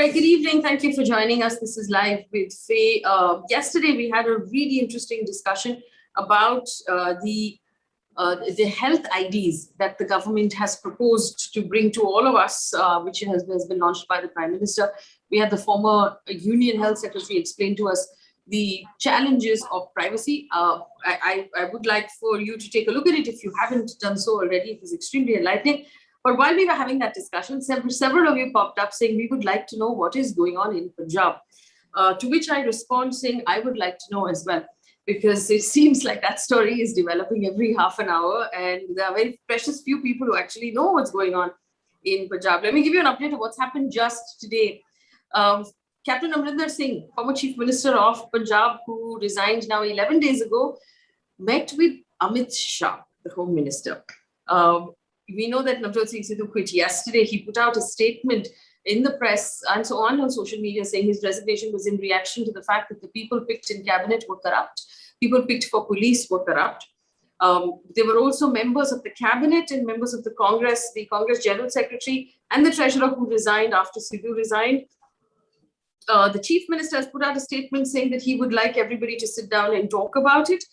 right, good evening. Thank you for joining us. This is Live with Faye. Yesterday, we had a really interesting discussion about the health IDs that the government has proposed to bring to all of us, which has been launched by the Prime Minister. We had the former Union Health Secretary explain to us the challenges of privacy. I would like for you to take a look at it if you haven't done so already. It is extremely enlightening. But while we were having that discussion, several of you popped up saying we would like to know what is going on in Punjab, to which I respond saying I would like to know as well, because it seems like that story is developing every half an hour and there are very precious few people who actually know what's going on in Punjab. Let me give you an update of what's happened just today. Captain Amrinder Singh, former Chief Minister of Punjab, who resigned now 11 days ago, met with Amit Shah, the Home Minister. We know that Navjot Singh Sidhu quit yesterday. He put out a statement in the press and so on social media saying his resignation was in reaction to the fact that the people picked in cabinet were corrupt. People picked for police were corrupt. There were also members of the cabinet and members of the Congress General Secretary and the Treasurer who resigned after Sidhu resigned. The Chief Minister has put out a statement saying that he would like everybody to sit down and talk about it.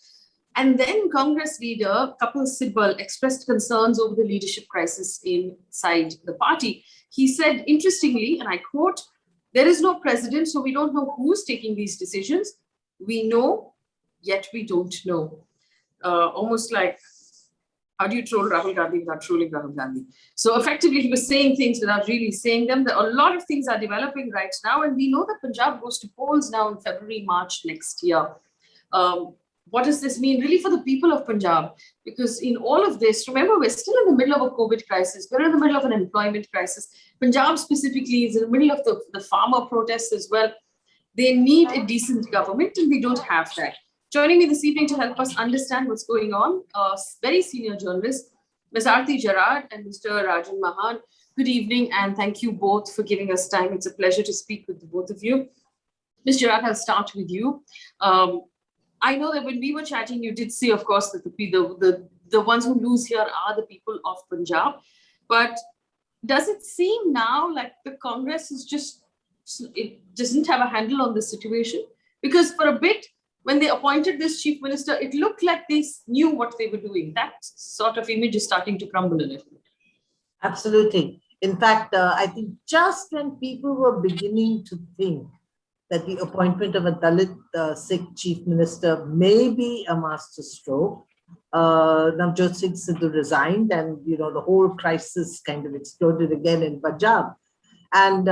And then Congress leader Kapil Sibal expressed concerns over the leadership crisis inside the party. He said, interestingly, and I quote, "There is no president, so we don't know who's taking these decisions. We know, yet we don't know." Almost like, how do you troll Rahul Gandhi without trolling Rahul Gandhi? So effectively, he was saying things without really saying them. A lot of things are developing right now. And we know that Punjab goes to polls now in February, March next year. What does this mean really for the people of Punjab? Because in all of this, remember, we're still in the middle of a COVID crisis. We're in the middle of an employment crisis. Punjab specifically is in the middle of the farmer protests as well. They need a decent government and we don't have that. Joining me this evening to help us understand what's going on, very senior journalists, Ms. Arati, Jerath and Mr. Rajan, Mahan. Good evening and thank you both for giving us time. It's a pleasure to speak with the both of you. Ms. Jerath, I'll start with you. I know that when we were chatting, you did say, of course, that the ones who lose here are the people of Punjab. But does it seem now like the Congress is it doesn't have a handle on this situation? Because for a bit, when they appointed this chief minister, it looked like they knew what they were doing. That sort of image is starting to crumble a little bit. Absolutely. In fact, I think just when people were beginning to think that the appointment of a Dalit Sikh chief minister may be a master stroke, Navjot Singh Sidhu resigned and, the whole crisis kind of exploded again in Punjab. And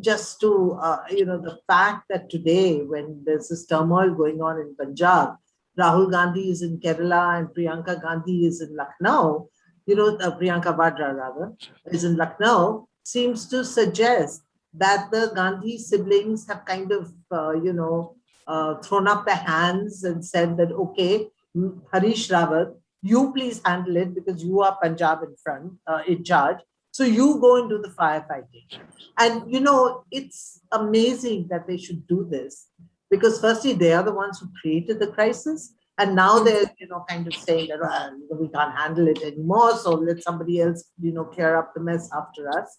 just to, the fact that today when there's this turmoil going on in Punjab, Rahul Gandhi is in Kerala and Priyanka Gandhi is in Lucknow, Priyanka Vadra rather, is in Lucknow, seems to suggest that the Gandhi siblings have kind of, thrown up their hands and said that, okay, Harish Rawat, you please handle it because you are Punjab in charge. So you go and do the firefighting. And, it's amazing that they should do this because firstly, they are the ones who created the crisis. And now they're, kind of saying that we can't handle it anymore. So let somebody else, clear up the mess after us.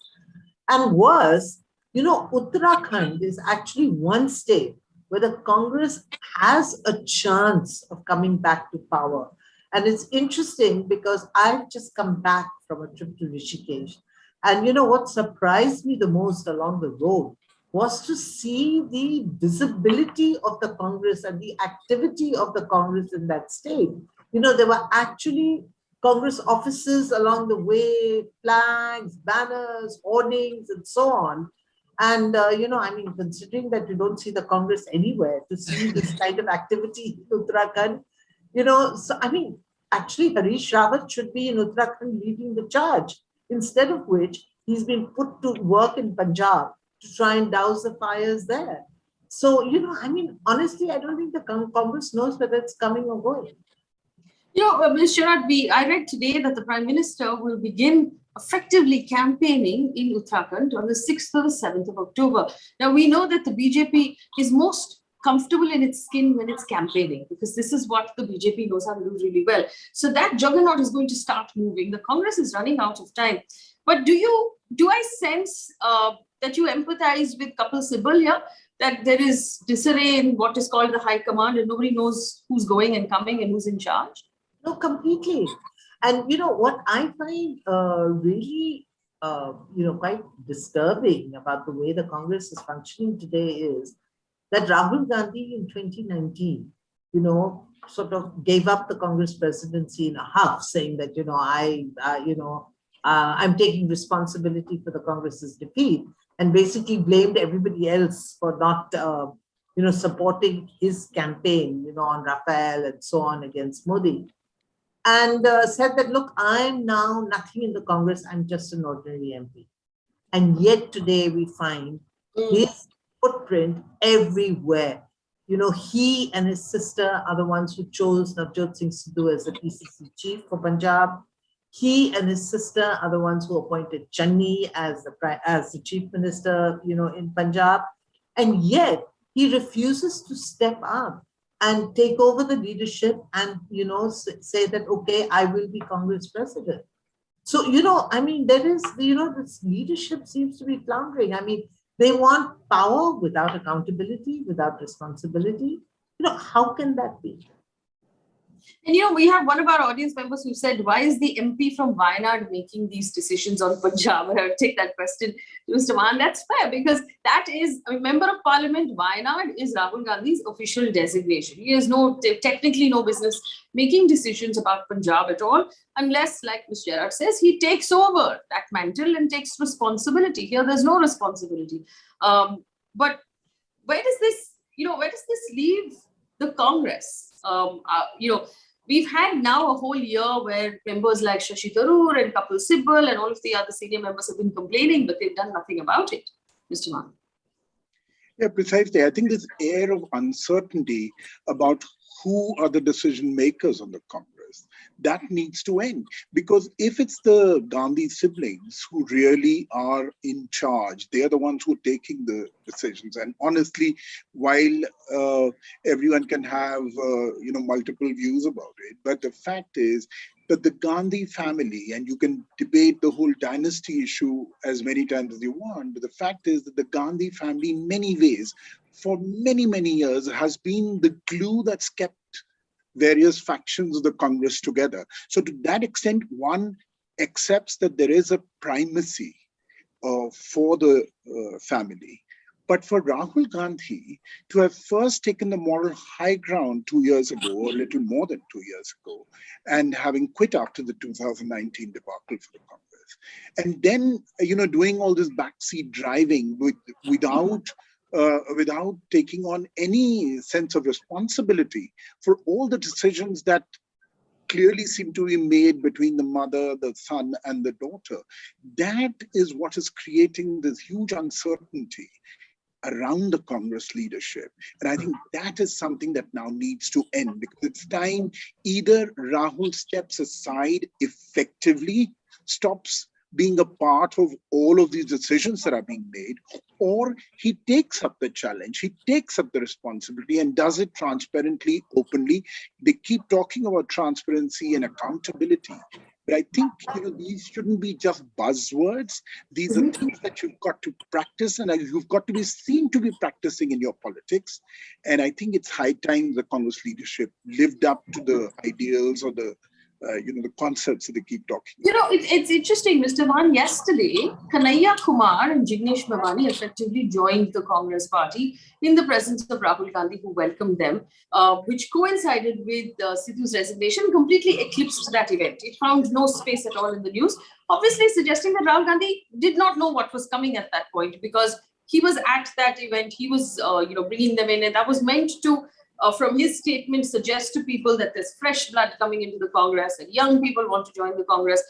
And worse, Uttarakhand is actually one state where the Congress has a chance of coming back to power. And it's interesting because I've just come back from a trip to Rishikesh. And what surprised me the most along the road was to see the visibility of the Congress and the activity of the Congress in that state. There were actually Congress offices along the way, flags, banners, hoardings, and so on. And, considering that you don't see the Congress anywhere, to see this kind of activity in Uttarakhand, actually Harish Rawat should be in Uttarakhand leading the charge, instead of which he's been put to work in Punjab to try and douse the fires there. So, honestly, I don't think the Congress knows whether it's coming or going. Ms. Jerath, I read today that the Prime Minister will begin effectively campaigning in Uttarakhand on the 6th or the 7th of October. Now, we know that the BJP is most comfortable in its skin when it's campaigning, because this is what the BJP knows how to do really well. So that juggernaut is going to start moving. The Congress is running out of time. But do you do I sense that you empathize with Kapil Sibal here? That there is disarray in what is called the high command and nobody knows who's going and coming and who's in charge? No, completely. And what I find really quite disturbing about the way the Congress is functioning today is that Rahul Gandhi in 2019, sort of gave up the Congress presidency in a huff, saying that I'm taking responsibility for the Congress's defeat, and basically blamed everybody else for not supporting his campaign on Rafael and so on against Modi. And said that, look, I'm now nothing in the Congress, I'm just an ordinary MP. And yet today we find his footprint everywhere. He and his sister are the ones who chose Navjot Singh Sidhu as the PCC chief for Punjab. He and his sister are the ones who appointed Channi as the chief minister, in Punjab. And yet he refuses to step up and take over the leadership and, say that, okay, I will be Congress president. So, there is, this leadership seems to be floundering. They want power without accountability, without responsibility. How can that be? And we have one of our audience members who said, why is the MP from Wayanad making these decisions on Punjab? And I'll take that question to Mr. Mahan. That's fair, because that is, Member of Parliament, Wayanad is Rahul Gandhi's official designation. He has technically no business making decisions about Punjab at all, unless, like Ms. Jerath says, he takes over that mantle and takes responsibility. Here, there's no responsibility. But where does this leave the Congress? We've had now a whole year where members like Shashi Tharoor and Kapil Sibal and all of the other senior members have been complaining, but they've done nothing about it. Mr. Mahan. Yeah, precisely. I think this air of uncertainty about who are the decision makers on the Congress, that needs to end. Because if it's the Gandhi siblings who really are in charge, they are the ones who are taking the decisions. And honestly, while everyone can have multiple views about it, but the fact is that the Gandhi family, and you can debate the whole dynasty issue as many times as you want, but the fact is that the Gandhi family, in many ways, for many, many years, has been the glue that's kept various factions of the Congress together. So to that extent, one accepts that there is a primacy for the family. But for Rahul Gandhi to have first taken the moral high ground 2 years ago, or a little more than 2 years ago, and having quit after the 2019 debacle for the Congress, and then doing all this backseat driving without taking on any sense of responsibility for all the decisions that clearly seem to be made between the mother, the son, and the daughter. That is what is creating this huge uncertainty around the Congress leadership. And I think that is something that now needs to end, because it's time either Rahul steps aside effectively, stops being a part of all of these decisions that are being made, or he takes up the challenge, he takes up the responsibility and does it transparently, openly. They keep talking about transparency and accountability, but I think these shouldn't be just buzzwords. These are things that you've got to practice, and you've got to be seen to be practicing in your politics. And I think it's high time the Congress leadership lived up to the ideals or the concepts that they keep talking about. It's interesting, Mr. Mahan. Yesterday, Kanhaiya Kumar and Jignesh Bhavani effectively joined the Congress party in the presence of Rahul Gandhi, who welcomed them, which coincided with Sidhu's resignation, completely eclipsed that event. It found no space at all in the news, obviously suggesting that Rahul Gandhi did not know what was coming at that point, because he was at that event, he was bringing them in, and that was meant to from his statement suggest to people that there's fresh blood coming into the Congress and young people want to join the Congress.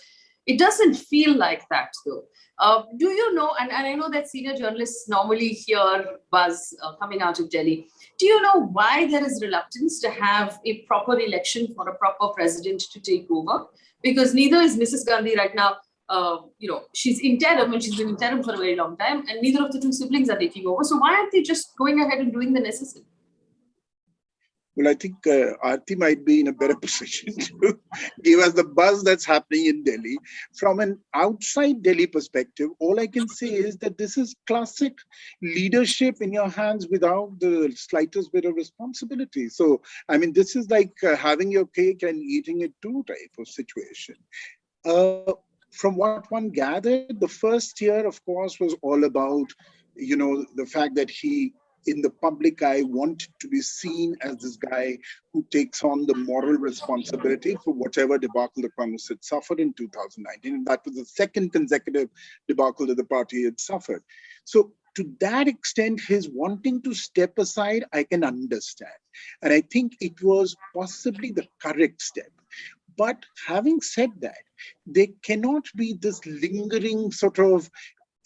It doesn't feel like that, though. Do you know, and I know that senior journalists normally hear buzz coming out of Delhi, do you know why there is reluctance to have a proper election for a proper president to take over? Because neither is Mrs. Gandhi right now, she's interim, and she's been interim for a very long time, and neither of the two siblings are taking over. So why aren't they just going ahead and doing the necessary? Well, I think Arati might be in a better position to give us the buzz that's happening in Delhi. From an outside Delhi perspective, all I can say is that this is classic leadership in your hands without the slightest bit of responsibility. So, I mean, this is like having your cake and eating it too type of situation. Uh, from what one gathered, the first year, of course, was all about, the fact that he, in the public eye, wanted to be seen as this guy who takes on the moral responsibility for whatever debacle the Congress had suffered in 2019. And that was the second consecutive debacle that the party had suffered. So to that extent, his wanting to step aside, I can understand. And I think it was possibly the correct step. But having said that, there cannot be this lingering sort of,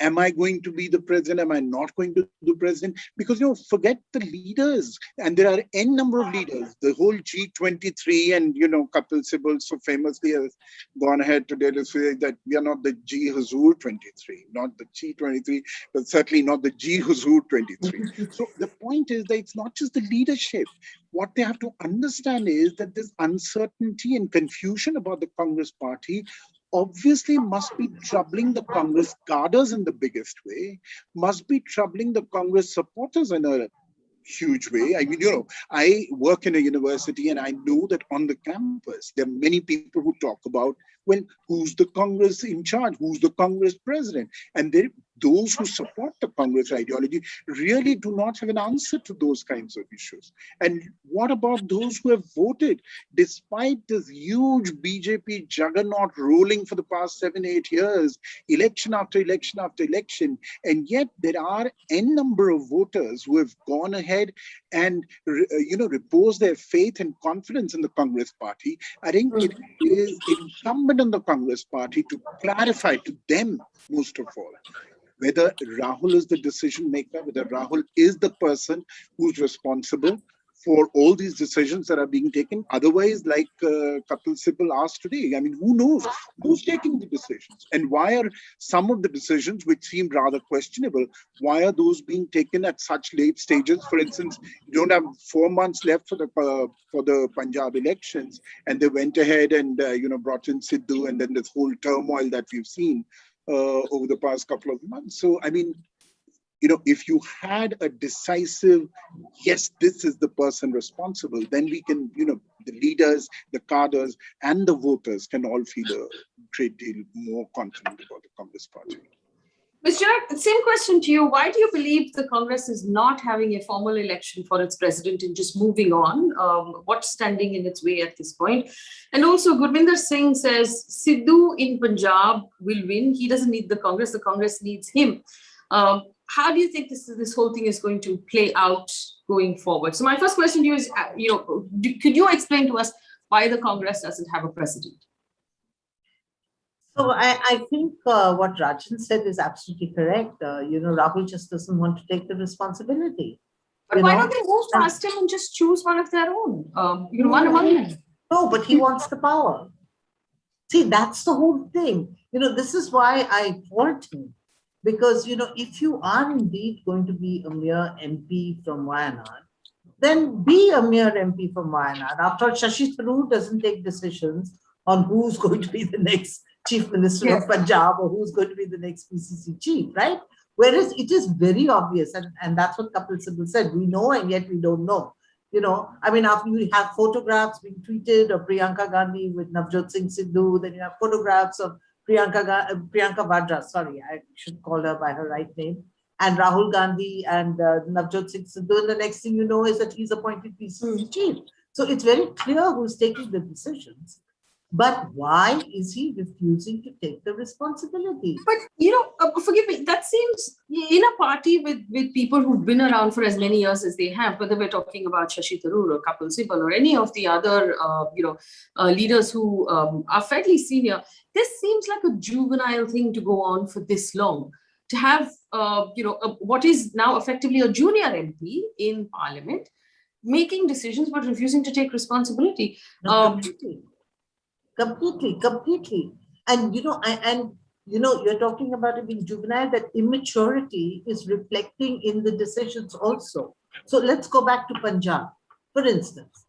am I going to be the president? Am I not going to be the president? Because, forget the leaders. And there are N number of leaders. The whole G23 and, Kapil Sibal so famously has gone ahead today to say that we are not the G Huzur 23, not the G23, but certainly not the G Huzur 23. So the point is that it's not just the leadership. What they have to understand is that this uncertainty and confusion about the Congress party obviously must be troubling the Congress cadres in the biggest way, must be troubling the Congress supporters in a huge way. I mean, I work in a university and I know that on the campus, there are many people who talk about, well, who's the Congress in charge? Who's the Congress president? And those who support the Congress ideology really do not have an answer to those kinds of issues. And what about those who have voted despite this huge BJP juggernaut rolling for the past 7-8 years, election after election after election, and yet there are N number of voters who have gone ahead and repose their faith and confidence in the Congress party. I think it is incumbent on the Congress party to clarify to them, most of all, whether Rahul is the decision maker, whether Rahul is the person who's responsible for all these decisions that are being taken. Otherwise, like Kapil Sibal asked today, I mean, who knows who's taking the decisions, and why are some of the decisions which seem rather questionable, why are those being taken at such late stages? For instance, you don't have 4 months left for the Punjab elections, and they went ahead and brought in Sidhu, and then this whole turmoil that we've seen over the past couple of months. So, I mean, if you had a decisive, yes, this is the person responsible, then we can, the leaders, the cadres, and the voters can all feel a great deal more confident about the Congress party. Mr. Jerath, same question to you. Why do you believe the Congress is not having a formal election for its president and just moving on? What's standing in its way at this point? And also, Gurminder Singh says Sidhu in Punjab will win. He doesn't need the Congress needs him. How do you think this whole thing is going to play out going forward? So my first question to you is, could you explain to us why the Congress doesn't have a president? So I think what Rajan said is absolutely correct. Rahul just doesn't want to take the responsibility. But why don't they move past him and just choose one of their own? One among them. No, but he wants the power. See, that's the whole thing. This is why I fault him. Because, if you are indeed going to be a mere MP from Wayanad, then be a mere MP from Wayanad. After all, Shashi Tharoor doesn't take decisions on who's going to be the next Chief Minister of Punjab or who's going to be the next PCC chief, right? Whereas it is very obvious, and that's what Kapil Sibal said, we know and yet we don't know. I mean, after you have photographs being tweeted of Priyanka Gandhi with Navjot Singh Sidhu, then you have photographs of Priyanka Vadra, sorry, I should call her by her right name, and Rahul Gandhi and Navjot Singh Sidhu, and the next thing you know is that he's appointed PCC chief. So it's very clear who's taking the decisions. But why is he refusing to take the responsibility? But, forgive me, that seems in a party with people who've been around for as many years as they have, whether we're talking about Shashi Tharoor or Kapil Sibal or any of the other, leaders who are fairly senior, this seems like a juvenile thing to go on for this long. To have, what is now effectively a junior MP in Parliament making decisions but refusing to take responsibility. Completely. And, you're talking about it being juvenile, that immaturity is reflecting in the decisions also. So let's go back to Punjab. For instance,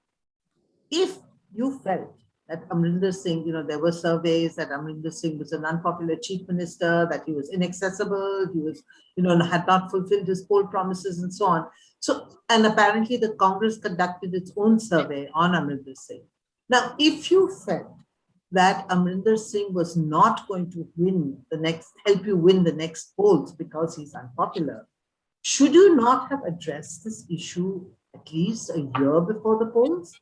if you felt that Amrinder Singh, there were surveys that Amrinder Singh was an unpopular chief minister, that he was inaccessible, he was, had not fulfilled his poll promises and so on. So, and apparently the Congress conducted its own survey on Amrinder Singh. Now, if you felt that Amrinder Singh was not going to help you win the next polls because he's unpopular, should you not have addressed this issue at least a year before the polls?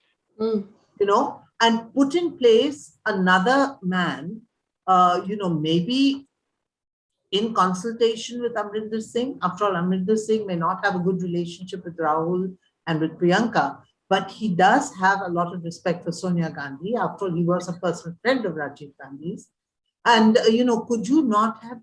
And put in place another man, maybe in consultation with Amrinder Singh. After all, Amrinder Singh may not have a good relationship with Rahul and with Priyanka, but he does have a lot of respect for Sonia Gandhi. After all, he was a personal friend of Rajiv Gandhi's. And, could you not have,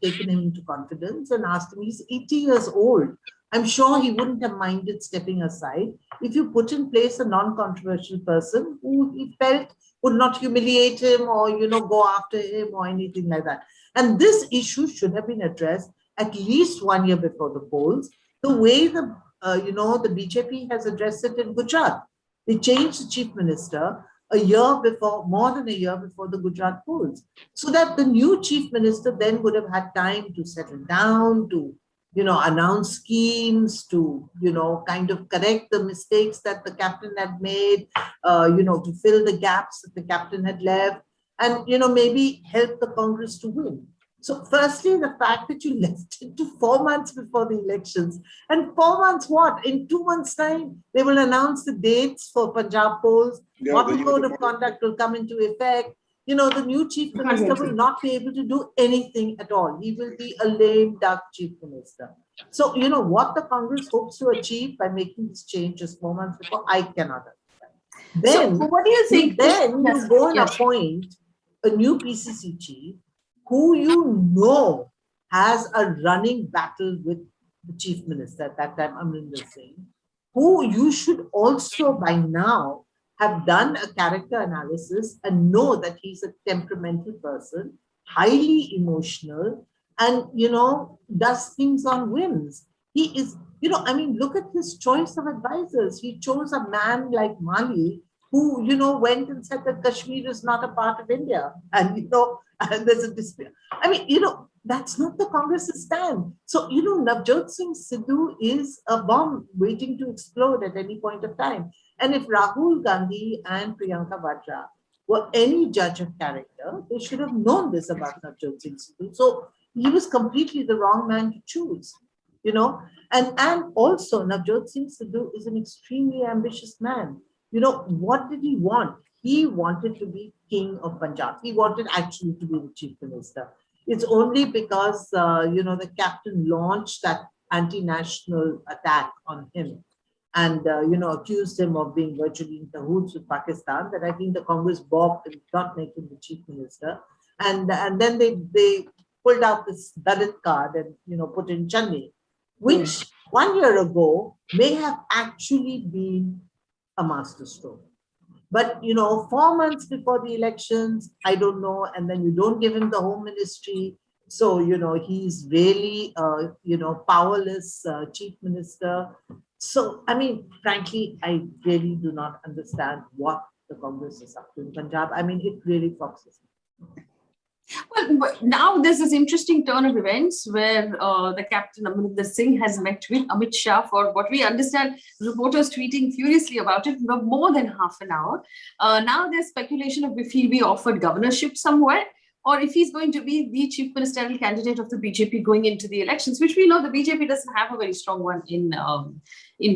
taken him into confidence and asked him? He's 80 years old. I'm sure he wouldn't have minded stepping aside if you put in place a non-controversial person who he felt would not humiliate him or, go after him or anything like that. And this issue should have been addressed at least 1 year before the polls, the way the BJP has addressed it in Gujarat. They changed the chief minister more than a year before the Gujarat polls, so that the new chief minister then would have had time to settle down, to announce schemes, to, kind of correct the mistakes that the captain had made, to fill the gaps that the captain had left, and, maybe help the Congress to win. So firstly, the fact that you left it to 4 months before the elections, and 4 months what? In 2 months' time, they will announce the dates for Punjab polls, model code of conduct will come into effect. The new chief minister will not be able to do anything at all. He will be a lame duck chief minister. So, what the Congress hopes to achieve by making this change just 4 months before, I cannot understand. Then, so what do you think? Then you go and appoint a new PCC chief who has a running battle with the chief minister at that time, Amrinder Singh, who you should also by now have done a character analysis and know that he's a temperamental person, highly emotional, and, does things on whims. He is, look at his choice of advisors. He chose a man like Mali, who, went and said that Kashmir is not a part of India. And, and there's a dispute. That's not the Congress's stand. So, Navjot Singh Sidhu is a bomb waiting to explode at any point of time. And if Rahul Gandhi and Priyanka Vadra were any judge of character, they should have known this about Navjot Singh Sidhu. So he was completely the wrong man to choose, And also Navjot Singh Sidhu is an extremely ambitious man. What did he want? He wanted to be king of Punjab. He wanted actually to be the chief minister. It's only because, the captain launched that anti-national attack on him and, accused him of being virtually in cahoots with Pakistan, that I think the Congress balked and did not make him the chief minister. And then they pulled out this Dalit card and, put in Channi, which 1 year ago may have actually been a masterstroke. But, 4 months before the elections, I don't know, and then you don't give him the home ministry. So, he's really, powerless chief minister. So, frankly, I really do not understand what the Congress is up to in Punjab. It really foxes me. Well, but now there's this interesting turn of events where the captain Amrinder Singh has met with Amit Shah for what we understand, reporters tweeting furiously about it for more than half an hour. Now there's speculation of if he'll be offered governorship somewhere, or if he's going to be the chief ministerial candidate of the BJP going into the elections, which we know the BJP doesn't have a very strong one in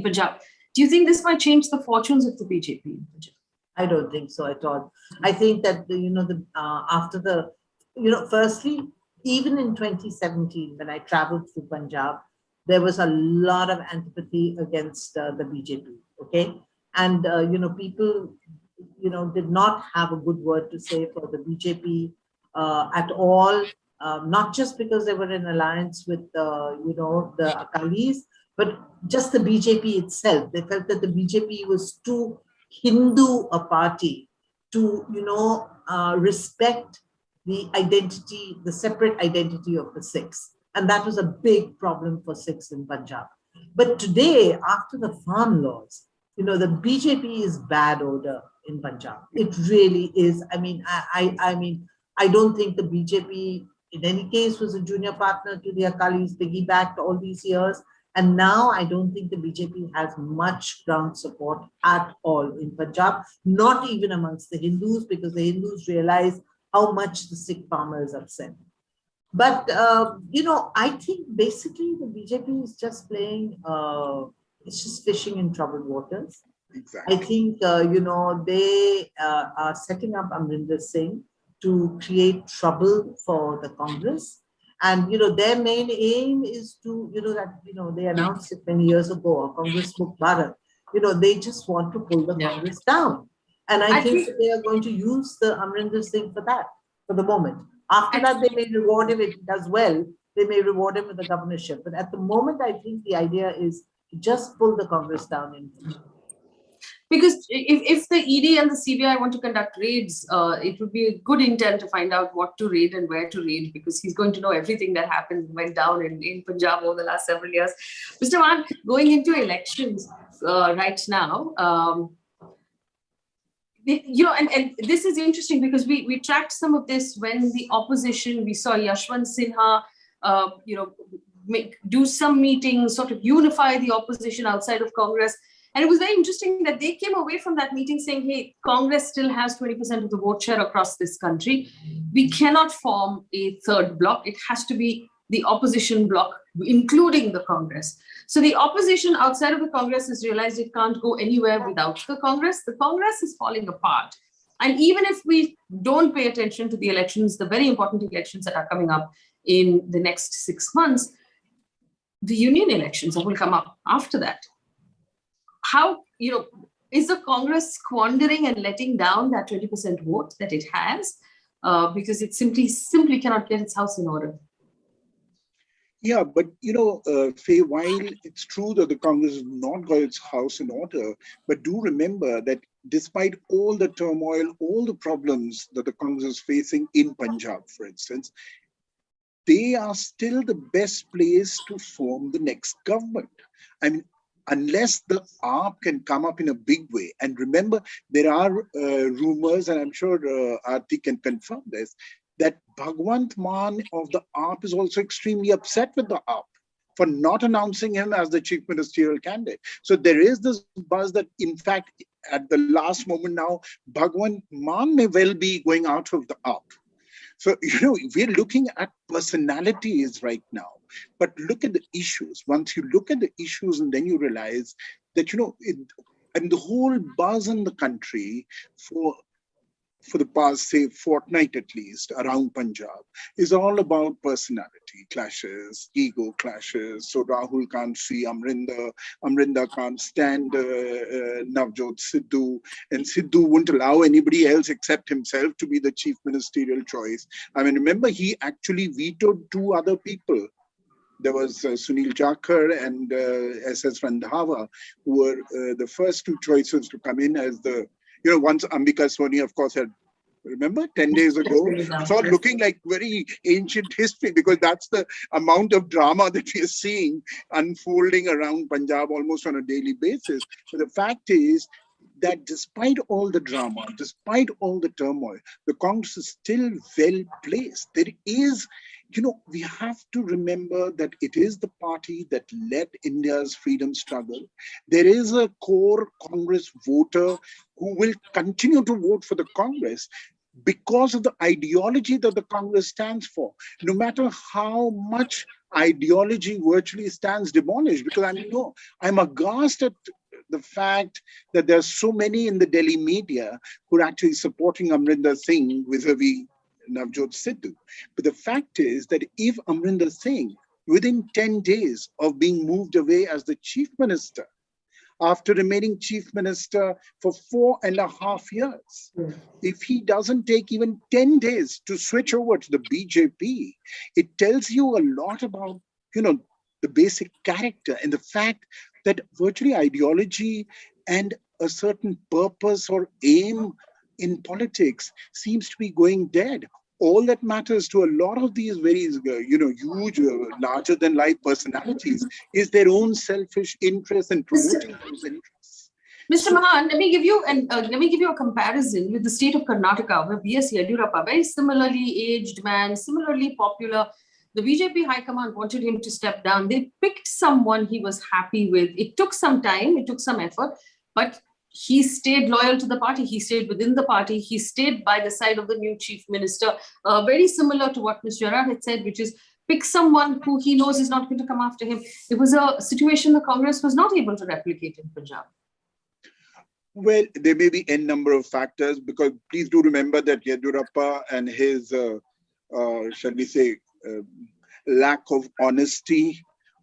Punjab. Do you think this might change the fortunes of the BJP in Punjab? I don't think so at all. I think that, after the firstly, even in 2017, when I traveled through Punjab, there was a lot of antipathy against the BJP, okay? And, people, did not have a good word to say for the BJP at all, not just because they were in alliance with, the Akalis, but just the BJP itself. They felt that the BJP was too Hindu a party to, respect the identity, the separate identity of the Sikhs. And that was a big problem for Sikhs in Punjab. But today, after the farm laws, the BJP is bad odor in Punjab. It really is. I don't think the BJP in any case was a junior partner to the Akalis, piggybacked all these years. And now I don't think the BJP has much ground support at all in Punjab, not even amongst the Hindus, because the Hindus realize how much the Sikh farmer is upset. But, I think basically the BJP is just playing, it's just fishing in troubled waters. Exactly. I think, they are setting up Amrinder Singh to create trouble for the Congress. And, their main aim is to, they announced it many years ago, Congress Mukh Bharat. They just want to pull the Congress down. And I think they are going to use the Amrinder Singh for that, for the moment. After that, they may reward him if he does well. They may reward him with the governorship. But at the moment, I think the idea is to just pull the Congress down in because if the ED and the CBI want to conduct raids, it would be a good intent to find out what to raid and where to raid, because he's going to know everything that happened, went down in Punjab over the last several years. Mr. Mahan, going into elections right now, and this is interesting because we tracked some of this when the opposition, we saw Yashwant Sinha, do some meetings, sort of unify the opposition outside of Congress. And it was very interesting that they came away from that meeting saying, hey, Congress still has 20% of the vote share across this country. We cannot form a third bloc. It has to be the opposition bloc, including the Congress. So the opposition outside of the Congress has realized it can't go anywhere without the Congress. The Congress is falling apart. And even if we don't pay attention to the elections, the very important elections that are coming up in the next 6 months, the union elections will come up after that. How, is the Congress squandering and letting down that 20% vote that it has because it simply cannot get its house in order? Yeah, but Faye, while it's true that the Congress has not got its house in order, but do remember that despite all the turmoil, all the problems that the Congress is facing in Punjab, for instance, they are still the best place to form the next government. I mean, unless the ARP can come up in a big way. And remember, there are rumors, and I'm sure Arati can confirm this, that Bhagwant Mann of the ARP is also extremely upset with the ARP for not announcing him as the chief ministerial candidate. So there is this buzz that, in fact, at the last moment now, Bhagwant Mann may well be going out of the ARP. So, we're looking at personalities right now, but look at the issues. Once you look at the issues and then you realize that, and the whole buzz in the country for the past, say, fortnight at least, around Punjab, is all about personality clashes, ego clashes. So Rahul can't see Amrinder, Amrinder can't stand Navjot Sidhu, and Sidhu wouldn't allow anybody else except himself to be the chief ministerial choice. I mean, remember, he actually vetoed 2 other people. There was Sunil Jakhar and S.S. Randhawa, who were the first 2 choices to come in as the, once Ambika Soni, of course, had, remember, 10 days ago, it's all looking like very ancient history, because that's the amount of drama that we are seeing unfolding around Punjab almost on a daily basis. So the fact is that despite all the drama, despite all the turmoil, the Congress is still well placed. There is, we have to remember that it is the party that led India's freedom struggle. There is a core Congress voter who will continue to vote for the Congress because of the ideology that the Congress stands for, no matter how much ideology virtually stands demolished. Because I'm aghast at the fact that there's so many in the Delhi media who are actually supporting Amrinder Singh vis-a-vis Navjot Sidhu. But the fact is that if Amrinder Singh, within 10 days of being moved away as the chief minister, after remaining chief minister for 4.5 years, if he doesn't take even 10 days to switch over to the BJP, it tells you a lot about, the basic character and the fact that virtually ideology and a certain purpose or aim in politics seems to be going dead. All that matters to a lot of these very, huge, larger than life personalities is their own selfish interests and promoting those interests. Mr. Mahan, let me give you a comparison with the state of Karnataka, where B.S. Yediyurappa, very similarly aged man, similarly popular. The BJP High Command wanted him to step down. They picked someone he was happy with. It took some time, it took some effort, but he stayed loyal to the party. He stayed within the party. He stayed by the side of the new chief minister. Very similar to what Ms. Jerath had said, which is pick someone who he knows is not going to come after him. It was a situation the Congress was not able to replicate in Punjab. Well, there may be n number of factors, because please do remember that Yediyurappa and his, shall we say, lack of honesty,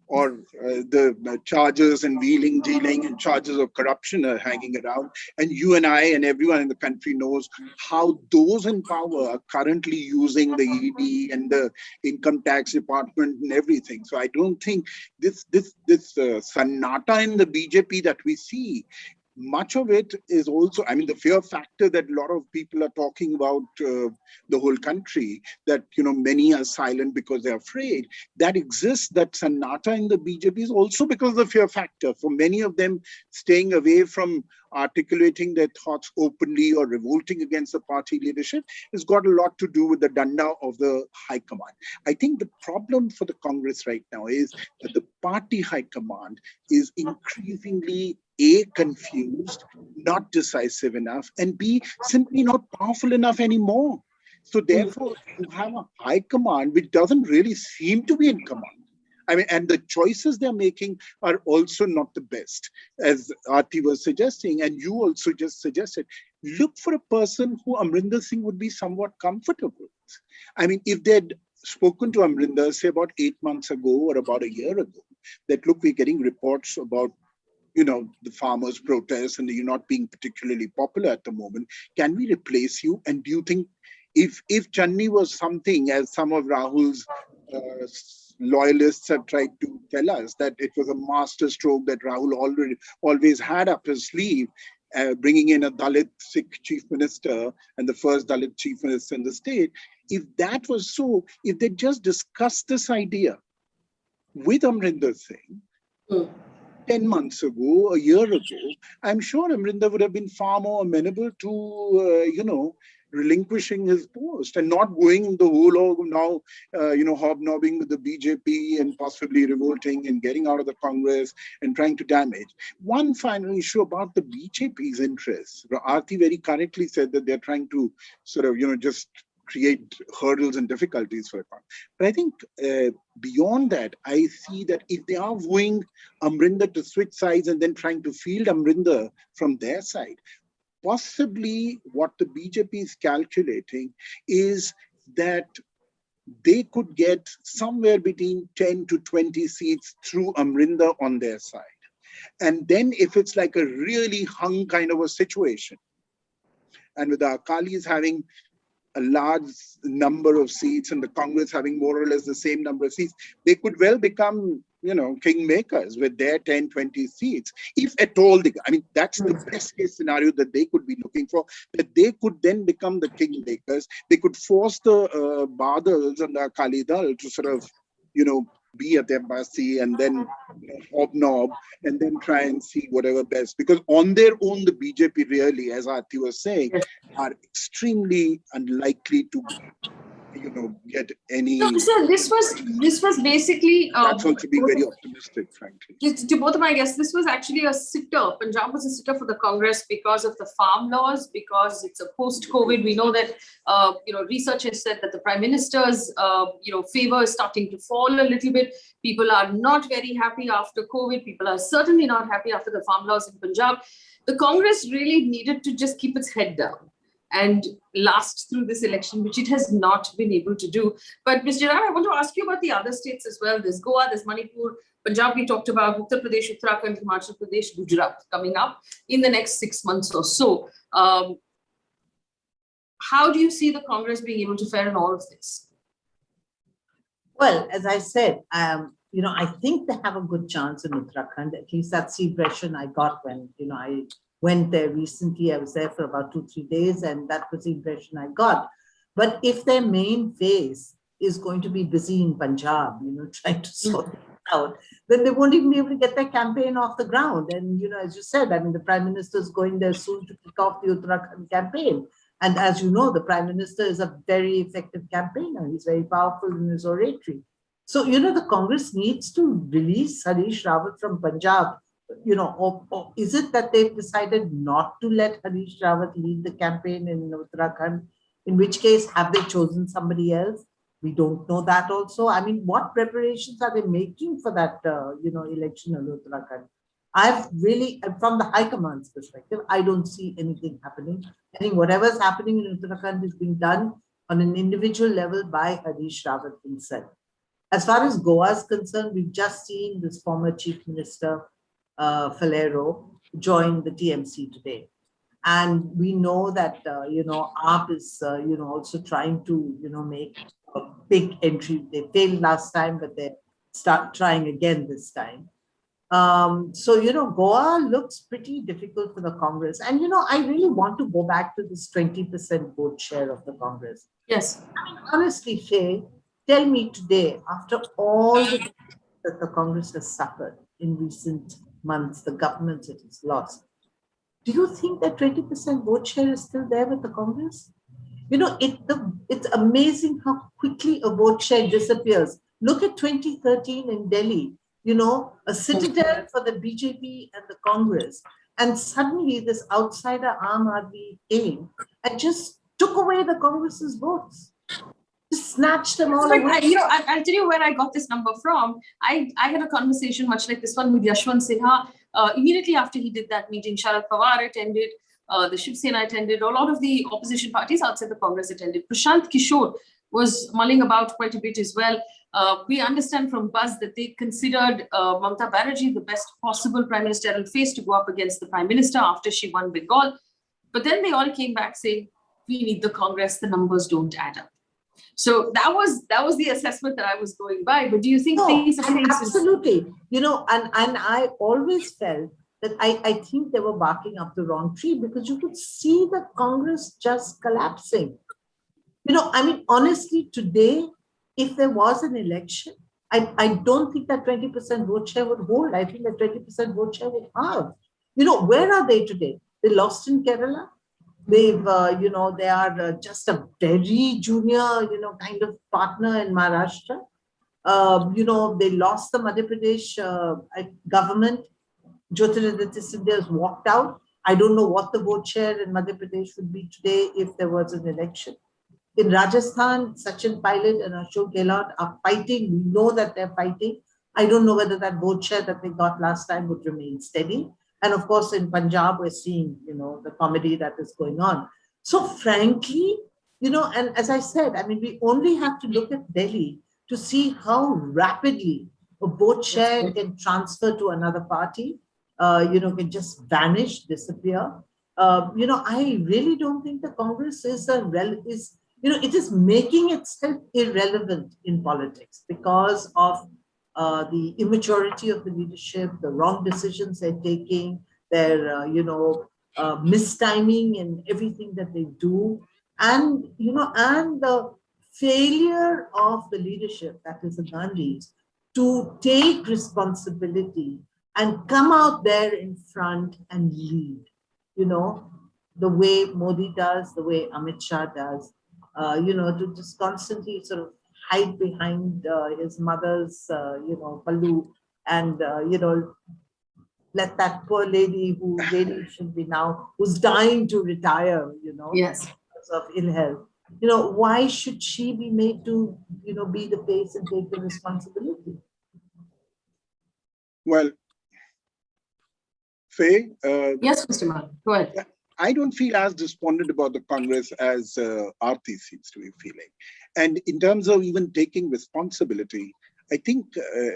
or the charges and wheeling, dealing, and charges of corruption are hanging around. And you and I and everyone in the country knows how those in power are currently using the ED and the income tax department and everything. So I don't think this sanata in the BJP that we see, much of it is also, I mean, the fear factor that a lot of people are talking about, the whole country, that, you know, many are silent because they're afraid. That exists, that sanata in the BJP is also because of the fear factor. For many of them, staying away from articulating their thoughts openly or revolting against the party leadership has got a lot to do with the danda of the high command. I think the problem for the Congress right now is that the party high command is increasingly A, confused, not decisive enough, and B, simply not powerful enough anymore. So therefore, you have a high command which doesn't really seem to be in command. I mean, and the choices they're making are also not the best, as Arati was suggesting, and you also just suggested. Look for a person who Amrinder Singh would be somewhat comfortable with. I mean, if they'd spoken to Amrinder, say about 8 months ago or about a year ago, that look, we're getting reports about, you know, the farmers' protests and you're not being particularly popular at the moment. Can we replace you? And do you think if Channi was something, as some of Rahul's loyalists have tried to tell us, that it was a master stroke that Rahul always had up his sleeve, bringing in a Dalit Sikh chief minister and the first Dalit chief minister in the state, if that was so, if they just discussed this idea with Amrinder Singh, 10 months ago, a year ago, I'm sure Amrinder would have been far more amenable to, relinquishing his post and not going the whole of now, hobnobbing with the BJP and possibly revolting and getting out of the Congress and trying to damage. One final issue about the BJP's interests. Arati very correctly said that they're trying to sort of, just create hurdles and difficulties for it. But I think beyond that, I see that if they are wooing Amrinder to switch sides and then trying to field Amrinder from their side, possibly what the BJP is calculating is that they could get somewhere between 10 to 20 seats through Amrinder on their side. And then if it's like a really hung kind of a situation, and with the Akalis having a large number of seats and the Congress having more or less the same number of seats, they could well become, kingmakers with their 10, 20 seats. If at all, that's the best case scenario that they could be looking for, that they could then become the kingmakers. They could force the Badals and the Akali Dal to sort of, be at the embassy and then hobnob and then try and see whatever best. Because on their own, the BJP really, as Arati was saying, are extremely unlikely to, get any. So this was basically. That's also being very optimistic, frankly. To both of my guests, this was actually a sitter. Punjab was a sitter for the Congress because of the farm laws, because it's a post-COVID. We know that, research has said that the Prime Minister's, favor is starting to fall a little bit. People are not very happy after COVID. People are certainly not happy after the farm laws in Punjab. The Congress really needed to just keep its head down and last through this election, which it has not been able to do. But Ms. Jerath, I want to ask you about the other states as well. There's Goa, there's Manipur, Punjab we talked about, Uttar Pradesh, Uttarakhand, Himachal Pradesh, Gujarat coming up in the next 6 months or so. How do you see the Congress being able to fare in all of this? Well, as I said, I think they have a good chance in Uttarakhand. At least that's the impression I got when, I went there recently. I was there for about 2-3 days, and that was the impression I got. But if their main phase is going to be busy in Punjab, trying to sort out, then they won't even be able to get their campaign off the ground. And, as you said, I mean, the Prime Minister is going there soon to kick off the Uttarakhand campaign. And as you know, the Prime Minister is a very effective campaigner. He's very powerful in his oratory. So, the Congress needs to release Harish Rawat from Punjab. Or is it that they've decided not to let Harish Rawat lead the campaign in Uttarakhand? In which case, have they chosen somebody else? We don't know that also. I mean, what preparations are they making for that, election in Uttarakhand? From the High Command's perspective, I don't see anything happening. I think whatever's happening in Uttarakhand is being done on an individual level by Harish Rawat himself. As far as Goa is concerned, we've just seen this former Chief Minister, Falero, join the TMC today. And we know that, AAP is, also trying to, make a big entry. They failed last time, but they start trying again this time. Goa looks pretty difficult for the Congress. And, I really want to go back to this 20% vote share of the Congress. Yes. I mean, honestly, Faye, tell me today, after all that the Congress has suffered in recent months, the government it has lost, do you think that 20% vote share is still there with the Congress? It's amazing how quickly a vote share disappears. Look at 2013 in Delhi, a citadel for the BJP and the Congress. And suddenly this outsider Aam Aadmi came and just took away the Congress's votes. Just snatched them all away. I'll tell you where I got this number from. I had a conversation much like this one with Yashwant Sinha. Immediately after he did that meeting, Sharad Pawar attended, the Shiv Sena attended, a lot of the opposition parties outside the Congress attended. Prashant Kishore was mulling about quite a bit as well. We understand from Buzz that they considered Mamata Banerjee the best possible prime ministerial face to go up against the Prime Minister after she won Bengal. But then they all came back saying, we need the Congress, the numbers don't add up. So that was the assessment that I was going by. But do you think things are changed? Absolutely. And I always felt that I think they were barking up the wrong tree because you could see the Congress just collapsing. Honestly, today, if there was an election, I don't think that 20% vote share would hold. I think that 20% vote share would halve. Where are they today? They lost in Kerala. They've, they are just a very junior, kind of partner in Maharashtra. They lost the Madhya Pradesh government. Jyotiraditya Scindia has walked out. I don't know what the vote share in Madhya Pradesh would be today if there was an election. In Rajasthan, Sachin Pilot and Ashok Gehlot are fighting. We know that they're fighting. I don't know whether that vote share that they got last time would remain steady. And of course, in Punjab, we're seeing, the comedy that is going on. So frankly, and as I said, we only have to look at Delhi to see how rapidly a vote share can transfer to another party, can just vanish, disappear. I really don't think the Congress is it is making itself irrelevant in politics because of the immaturity of the leadership, the wrong decisions they're taking, their, mistiming in everything that they do. And, and the failure of the leadership, that is the Gandhis, to take responsibility and come out there in front and lead, the way Modi does, the way Amit Shah does, to just constantly sort of hide behind his mother's, pallu and, let that poor lady who really should be now, who's dying to retire, yes, because of ill health. Why should she be made to, be the face and take the responsibility? Well, Faye? Yes, Mr. Mahan, go ahead. I don't feel as despondent about the Congress as Arati seems to be feeling. And in terms of even taking responsibility, I think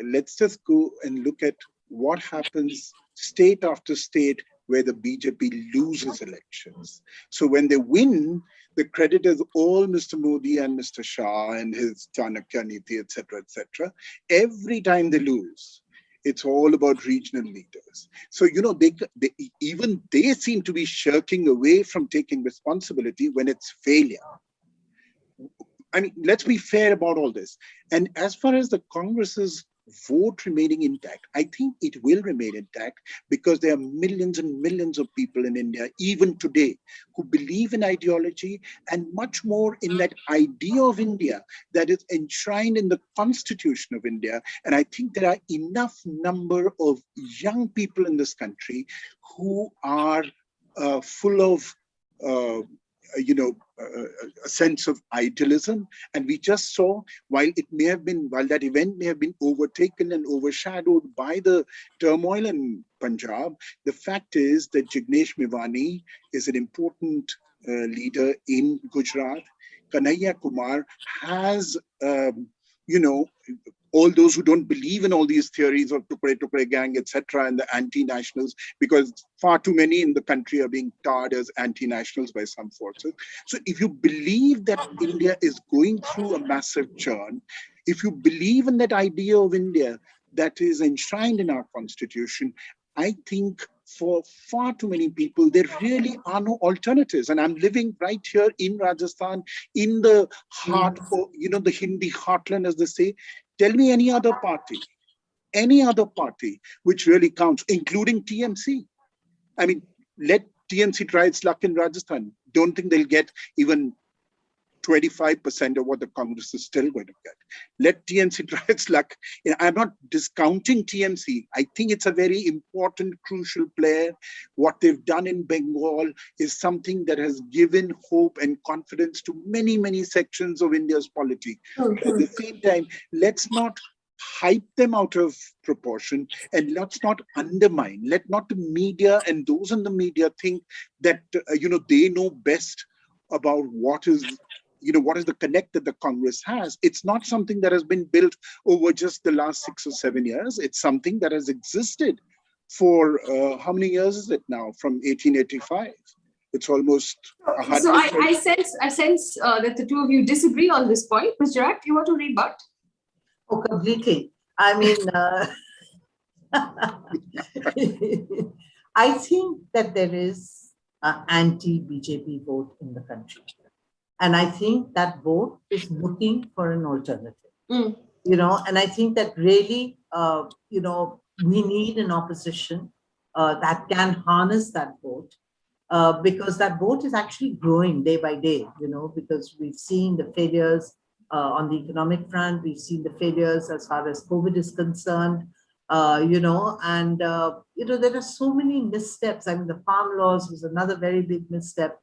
let's just go and look at what happens state after state where the BJP loses elections. So when they win, the credit is all Mr. Modi and Mr. Shah and his Chanakya Niti, etc., etc. Every time they lose, it's all about regional leaders. So, even they seem to be shirking away from taking responsibility when it's failure. Let's be fair about all this. And as far as the Congress's vote remaining intact. I think it will remain intact because there are millions and millions of people in India, even today, who believe in ideology and much more in that idea of India that is enshrined in the Constitution of India. And I think there are enough number of young people in this country who are full of a sense of idealism. And we just saw, while that event may have been overtaken and overshadowed by the turmoil in Punjab, the fact is that Jignesh Mevani is an important leader in Gujarat. Kanhaiya Kumar has, all those who don't believe in all these theories of Tukre gang, etc., and the anti-nationals, because far too many in the country are being tarred as anti-nationals by some forces. So if you believe that India is going through a massive churn, if you believe in that idea of India that is enshrined in our constitution, I think for far too many people, there really are no alternatives. And I'm living right here in Rajasthan, in the heart of, the Hindi heartland, as they say. Tell me any other party which really counts, including TMC. I mean, let TMC try its luck in Rajasthan. Don't think they'll get even 25% of what the Congress is still going to get. Let TMC try its luck. I'm not discounting TMC. I think it's a very important, crucial player. What they've done in Bengal is something that has given hope and confidence to many, many sections of India's polity. But at the same time, let's not hype them out of proportion, and let's not undermine. Let not the media and those in the media think that they know best about what is the connect that the Congress has. It's not something that has been built over just the last 6 or 7 years. It's something that has existed for how many years is it now? From 1885. It's almost 100. So I sense that the two of you disagree on this point. Ms. Jerath, you want to rebut? Oh, completely. I mean, I think that there is an anti-BJP vote in the country. And I think that vote is looking for an alternative. And I think that really, we need an opposition that can harness that vote, because that vote is actually growing day by day, because we've seen the failures on the economic front, we've seen the failures as far as COVID is concerned, there are so many missteps. I mean, the farm laws was another very big misstep.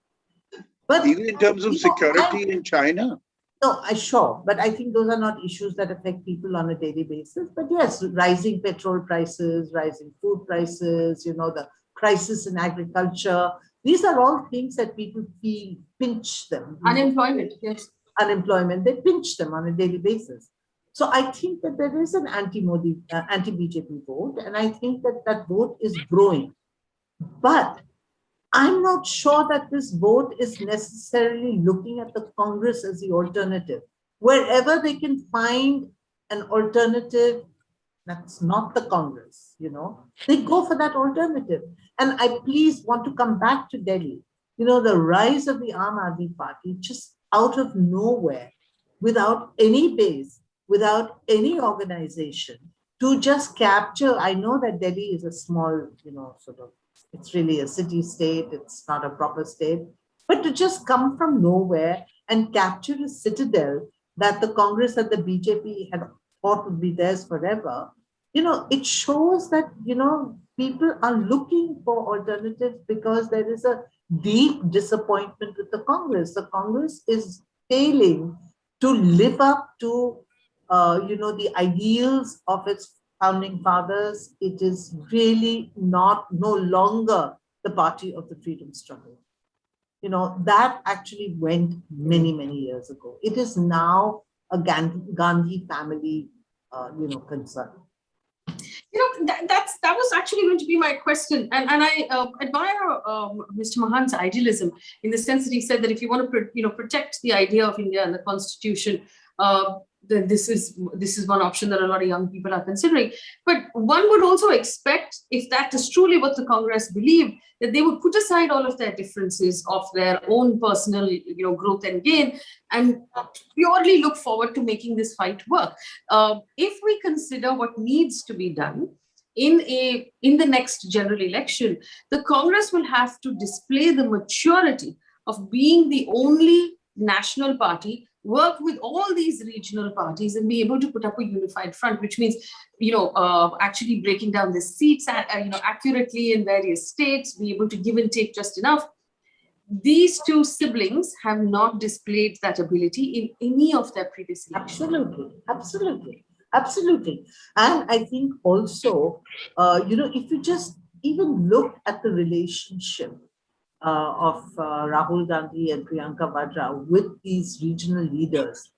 But even in terms of security in China. No, sure. But I think those are not issues that affect people on a daily basis. But yes, rising petrol prices, rising food prices, the crisis in agriculture. These are all things that people feel pinch them. Unemployment, yes. Unemployment, they pinch them on a daily basis. So I think that there is an anti-Modi, anti-BJP vote. And I think that that vote is growing. But I'm not sure that this vote is necessarily looking at the Congress as the alternative. Wherever they can find an alternative that's not the Congress, they go for that alternative. And I please want to come back to Delhi. The rise of the Aam Aadmi Party, just out of nowhere, without any base, without any organization, to just capture. I know that Delhi is a small, it's really a city state, it's not a proper state, but to just come from nowhere and capture a citadel that the Congress and the BJP had thought would be theirs forever, it shows that, people are looking for alternatives because there is a deep disappointment with the Congress. The Congress is failing to live up to, the ideals of its founding fathers. It is really no longer the party of the freedom struggle. That actually went many, many years ago. It is now a Gandhi family, concern. That was actually going to be my question. And I admire Mr. Mahan's idealism in the sense that he said that if you want to, protect the idea of India and the Constitution, then this is one option that a lot of young people are considering. But one would also expect, if that is truly what the Congress believed, that they would put aside all of their differences of their own personal, growth and gain, and purely look forward to making this fight work. If we consider what needs to be done in the next general election, the Congress will have to display the maturity of being the only national party, work with all these regional parties, and be able to put up a unified front, which means, actually breaking down the seats, accurately in various states, be able to give and take just enough. These two siblings have not displayed that ability in any of their previous elections. Absolutely. And I think also, if you just even look at the relationship of Rahul Gandhi and Priyanka Vadra with these regional leaders,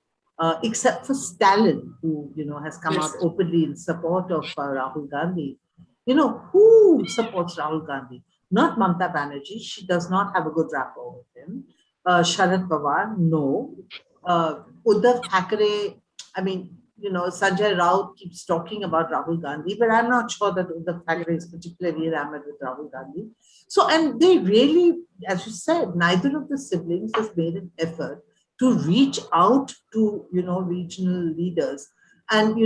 except for Stalin, who has come out openly in support of Rahul Gandhi. Who supports Rahul Gandhi? Not Mamata Banerjee. She does not have a good rapport with him. Sharad Pawar, no. Uddhav Thackeray, I mean, Sanjay Raut keeps talking about Rahul Gandhi, but I'm not sure that Uddhav Thackeray is particularly enamored with Rahul Gandhi. So, and they really, as you said, neither of the siblings has made an effort to reach out to, regional leaders and,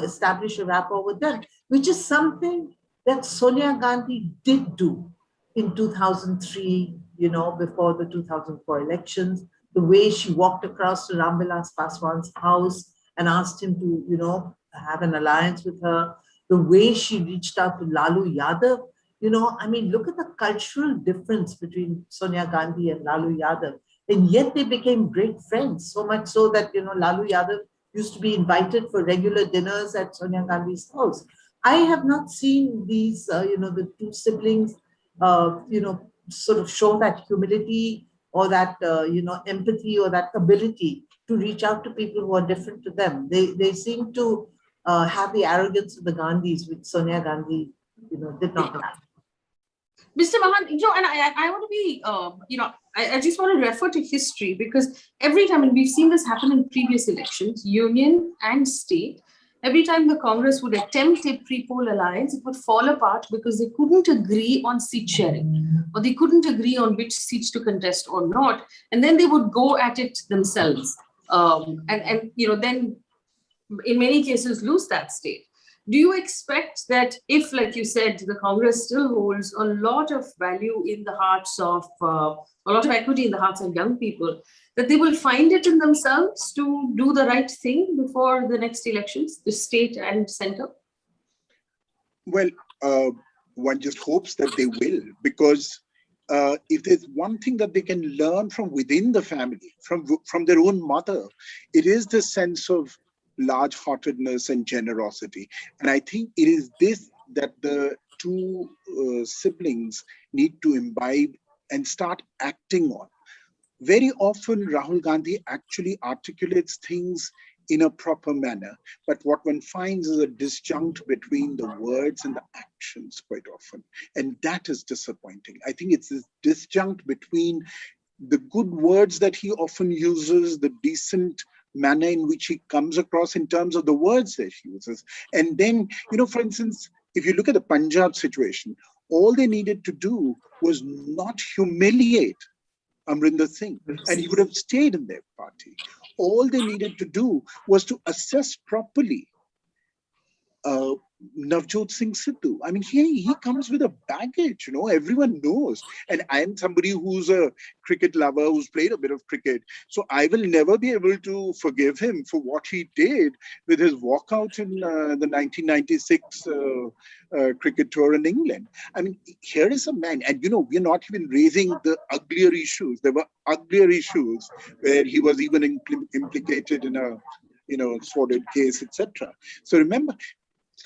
establish a rapport with them, which is something that Sonia Gandhi did do in 2003, before the 2004 elections, the way she walked across to Ramvilas Paswan's house and asked him to, have an alliance with her, the way she reached out to Lalu Yadav. Look at the cultural difference between Sonia Gandhi and Lalu Yadav. And yet they became great friends, so much so that, Lalu Yadav used to be invited for regular dinners at Sonia Gandhi's house. I have not seen these, the two siblings, sort of show that humility or that, empathy or that ability to reach out to people who are different to them. They seem to have the arrogance of the Gandhis, which Sonia Gandhi, did not have. Mr. Mahan, and I want to be, I just want to refer to history, because every time, and we've seen this happen in previous elections, union and state, every time the Congress would attempt a pre-poll alliance, it would fall apart because they couldn't agree on seat sharing, or they couldn't agree on which seats to contest or not. And then they would go at it themselves. Then in many cases lose that state. Do you expect that if, like you said, the Congress still holds a lot of value in the hearts of, a lot of equity in the hearts of young people, that they will find it in themselves to do the right thing before the next elections, the state and center? Well, one just hopes that they will, because if there's one thing that they can learn from within the family, from their own mother, it is the sense of large-heartedness and generosity. And I think it is this that the two siblings need to imbibe and start acting on. Very often, Rahul Gandhi actually articulates things in a proper manner, but what one finds is a disjunct between the words and the actions quite often. And that is disappointing. I think it's this disjunct between the good words that he often uses, the decent manner in which he comes across in terms of the words that he uses. And then, for instance, if you look at the Punjab situation, all they needed to do was not humiliate Amrinder Singh, and he would have stayed in their party. All they needed to do was to assess properly Navjot Singh Sidhu. I mean, he comes with a baggage, everyone knows. And I'm somebody who's a cricket lover, who's played a bit of cricket. So I will never be able to forgive him for what he did with his walkout in the 1996 cricket tour in England. I mean, here is a man, and we're not even raising the uglier issues. There were uglier issues where he was even implicated in a, sordid case, etc. So remember,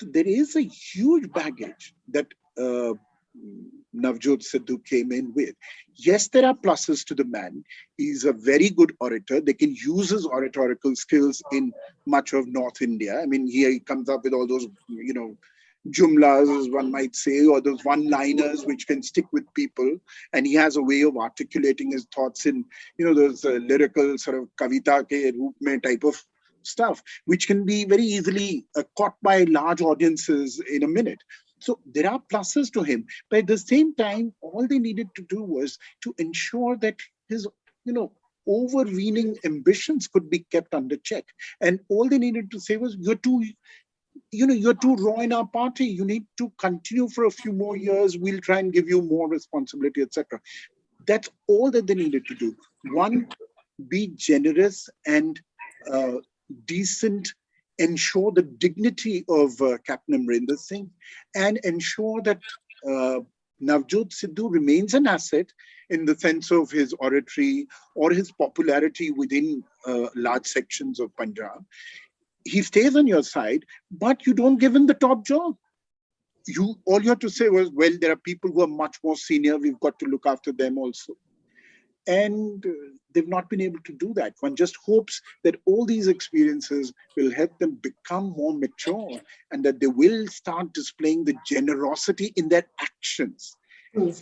there is a huge baggage that Navjot Sidhu came in with. Yes, there are pluses to the man. He's a very good orator. They can use his oratorical skills in much of North India. I mean, he comes up with all those, jumlas, as one might say, or those one-liners which can stick with people. And he has a way of articulating his thoughts in, those lyrical sort of kavita ke roop mein type of stuff, which can be very easily caught by large audiences in a minute. So there are pluses to him, but at the same time, all they needed to do was to ensure that his, overweening ambitions could be kept under check. And all they needed to say was, you're too raw in our party. You need to continue for a few more years. We'll try and give you more responsibility, etc. That's all that they needed to do. One, be generous and decent, ensure the dignity of Captain Amrinder Singh, and ensure that Navjot Sidhu remains an asset in the sense of his oratory or his popularity within large sections of Punjab. He stays on your side, but you don't give him the top job. All you have to say was, well, there are people who are much more senior. We've got to look after them also. And they've not been able to do that. One just hopes that all these experiences will help them become more mature and that they will start displaying the generosity in their actions.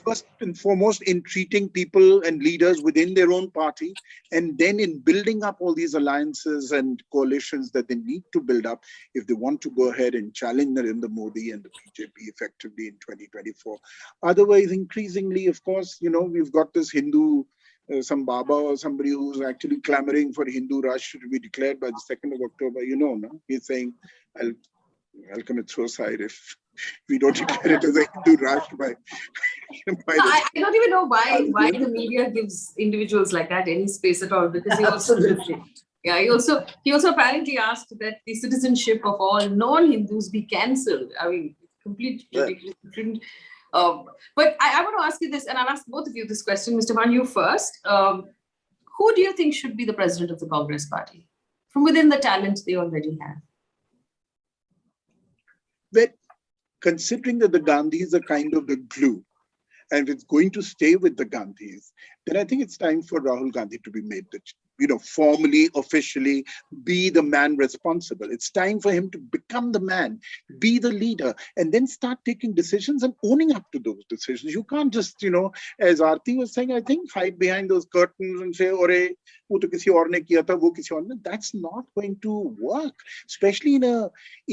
First and foremost, in treating people and leaders within their own party, and then in building up all these alliances and coalitions that they need to build up if they want to go ahead and challenge Narendra Modi and the BJP effectively in 2024. Otherwise, increasingly, of course, we've got this Hindu, some Baba or somebody who's actually clamoring for Hindu Rashtra to be declared by the 2nd of October. No? He's saying, I'll commit suicide if we don't declare it as a Hindu Rashtra by I don't even know why the media gives individuals like that any space at all, because he also apparently asked that the citizenship of all non-Hindus be cancelled. I mean, complete ridiculous. But I want to ask you this, and I'll ask both of you this question. Mr. Mahan, you first. Who do you think should be the president of the Congress party from within the talent they already have? But considering that the Gandhis are kind of the glue, and it's going to stay with the Gandhis, then I think it's time for Rahul Gandhi to be made formally, officially, be the man responsible. It's time for him to become the man, be the leader, and then start taking decisions and owning up to those decisions. You can't just, as Arati was saying, I think, hide behind those curtains and say, "Ore, wo to kisi aur ne kiya tha, wo kisi aur ne." That's not going to work, especially in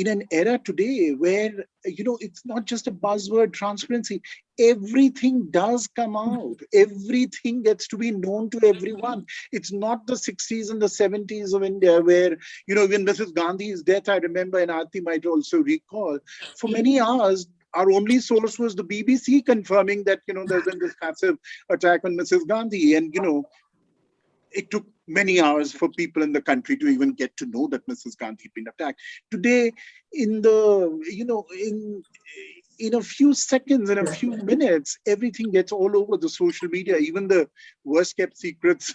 an era today where, it's not just a buzzword, transparency. Everything does come out. Everything gets to be known to everyone. It's not the 60s and the 70s of India where, when Mrs. Gandhi's death, I remember, and Arati might also recall, for many hours, our only source was the BBC confirming that, there's been this massive attack on Mrs. Gandhi. And, it took many hours for people in the country to even get to know that Mrs. Gandhi had been attacked. Today, in a few seconds, in a few minutes, everything gets all over the social media, even the worst kept secrets.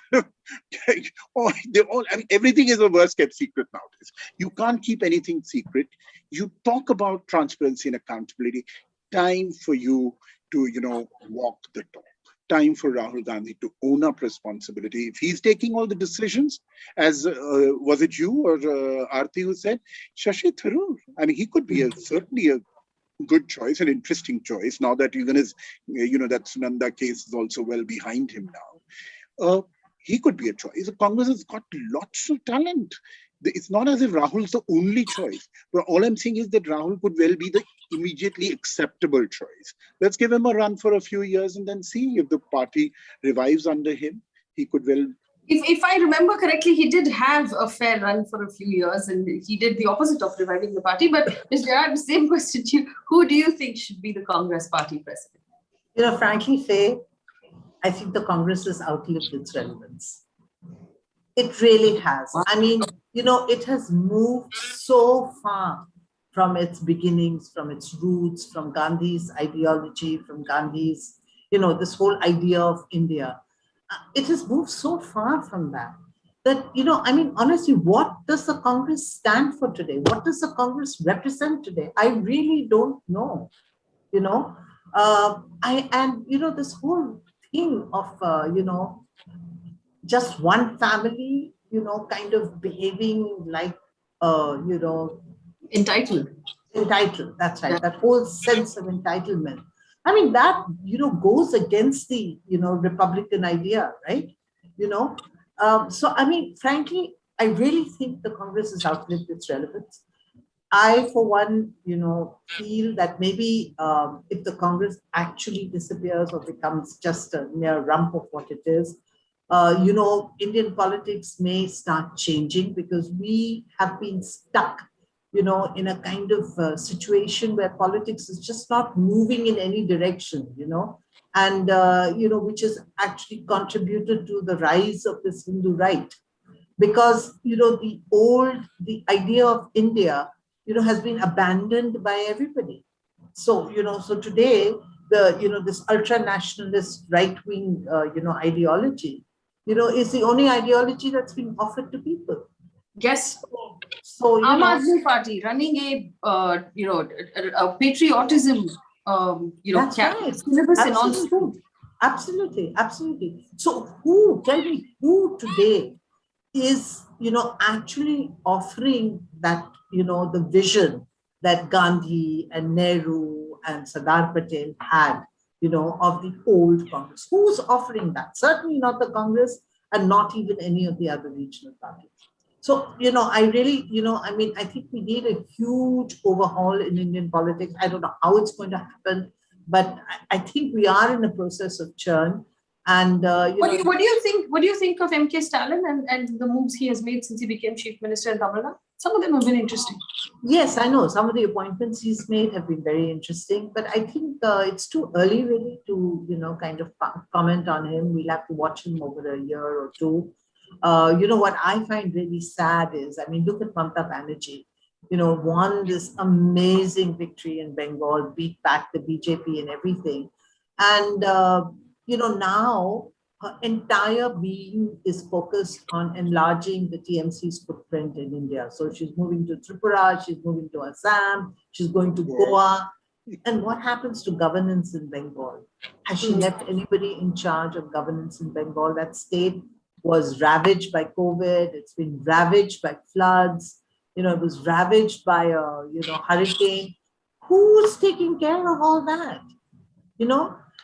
Everything is a worst kept secret nowadays. You can't keep anything secret. You talk about transparency and accountability. Time for you to, walk the talk. Time for Rahul Gandhi to own up responsibility. If he's taking all the decisions, as was it you or Arati who said, Shashi Tharoor? I mean, he could be certainly a good choice, an interesting choice. Now that even his, that Sunanda case is also well behind him now. He could be a choice. The Congress has got lots of talent. It's not as if Rahul's the only choice. But all I'm saying is that Rahul could well be the immediately acceptable choice. Let's give him a run for a few years and then see if the party revives under him. He could well. If I remember correctly, he did have a fair run for a few years and he did the opposite of reviving the party. But Mr. Jerath, the same question to you. Who do you think should be the Congress party president? Frankly, Faye, I think the Congress has outlived its relevance. It really has. I mean, it has moved so far from its beginnings, from its roots, from Gandhi's ideology, from Gandhi's, this whole idea of India. It has moved so far from that, honestly, what does the Congress stand for today? What does the Congress represent today? I really don't know, this whole thing of, just one family, kind of behaving like, entitled. That's right. That whole sense of entitlement. I mean, that, goes against the, Republican idea, right? So, frankly, I really think the Congress has outlived its relevance. I, for one, feel that maybe if the Congress actually disappears or becomes just a mere rump of what it is, Indian politics may start changing, because we have been stuck, in a kind of situation where politics is just not moving in any direction, and, which has actually contributed to the rise of this Hindu right. Because, the idea of India, has been abandoned by everybody. So, so today, this ultra-nationalist right-wing, ideology, is the only ideology that's being offered to people. Yes. So, Aam Aadmi Party running a patriotism, that's right. syllabus in all schools. Absolutely, absolutely. So tell me who today is, actually offering that, the vision that Gandhi and Nehru and Sardar Patel had, of the old Congress? Who's offering that? Certainly not the Congress, and not even any of the other regional parties. So, I really, I think we need a huge overhaul in Indian politics. I don't know how it's going to happen, but I think we are in a process of churn. And what do you think? What do you think of M.K. Stalin and the moves he has made since he became chief minister in Tamil Nadu? Some of them have been interesting. Yes, I know some of the appointments he's made have been very interesting, but I think it's too early really to kind of comment on him. We'll have to watch him over a year or two. What I find really sad is, I mean, look at Mamata Banerjee. Won this amazing victory in Bengal, beat back the BJP and everything, and now her entire being is focused on enlarging the TMC's footprint in India. So she's moving to Tripura, she's moving to Assam, she's going to Goa. And what happens to governance in Bengal? Has she left anybody in charge of governance in Bengal? That state was ravaged by COVID. It's been ravaged by floods. It was ravaged by a, hurricane. Who's taking care of all that?